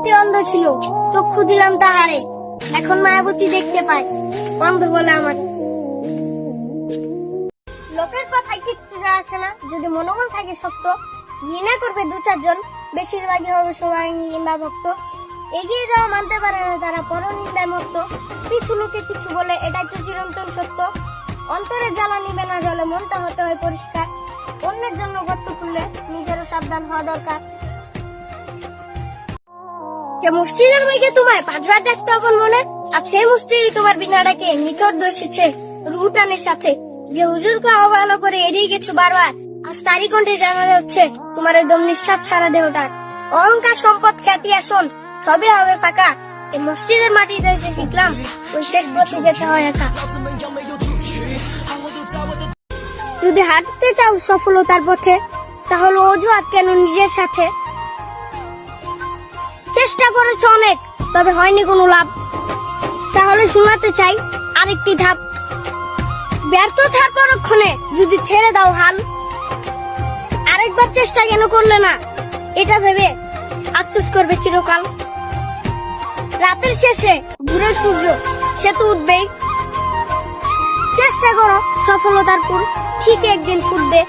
মায়াবতী অন্ধ ছিল, চক্ষু দিলাম তাহারে, এখন মায়াবতী দেখতে পায়, অন্ধ বলে আমার। লোকের কথায় কিচ্ছু যায় আসে না, যদি মনোবল থাকে শক্ত, ঘৃণা করবে দু চারজন, বেশিরভাগই হবে সবাই কিংবা ভক্ত। এগিয়ে যাওয়া মানতে পারে না তারা, পরনিন্দায় মত্ত, কিছু লোকে কিছু বলে, এটাই তো চিরন্তন সত্য। অন্তরে জ্বালা নিবে না জলে, মনটা হতে হয় পরিষ্কার, অন্যের জন্য গর্ত খুললে নিজেরও সাবধান হওয়া দরকার। যে মসজিদের মেঘে তোমায় পাঁচবার ডাকতে আপন মনে, আর সেই মসজিদ তোমার বিনা ডাকে নিথর দোষেছে রুহুটানের সাথে। যে হুজুরকে অবহেলা করে এড়িয়ে গেছো বারবার, আজ তারই কণ্ঠে জানা যাচ্ছে তোমার একদম নিঃশ্বাস ছাড়া দেহটার। অহংকার, সম্পদ, খ্যাতি, আসন সবই হবে ফাঁকা, এই মসজিদের মাটিতে এসে শিখলাম ওই শেষ পথে যেতে হয় একা। যদি হাঁটতে চাও সফলতার পথে, তাহলে অজুহাত কেন নিজের সাথে? চেষ্টা করেছ অনেক, তবে হয়নি কোনো লাভ, তাহলে শোনাতে চাই আরেকটি ধাপ। ব্যর্থতার পরক্ষণে যদি ছেড়ে দাও হাল, আরেকবার চেষ্টা কেন করলে না, এটা ভেবে আফসোস করবে চিরকাল। রাতের শেষে ভোরের সূর্য সে তো উঠবেই, চেষ্টা করো সফলতার ফুল ঠিক একদিন ফুটবে।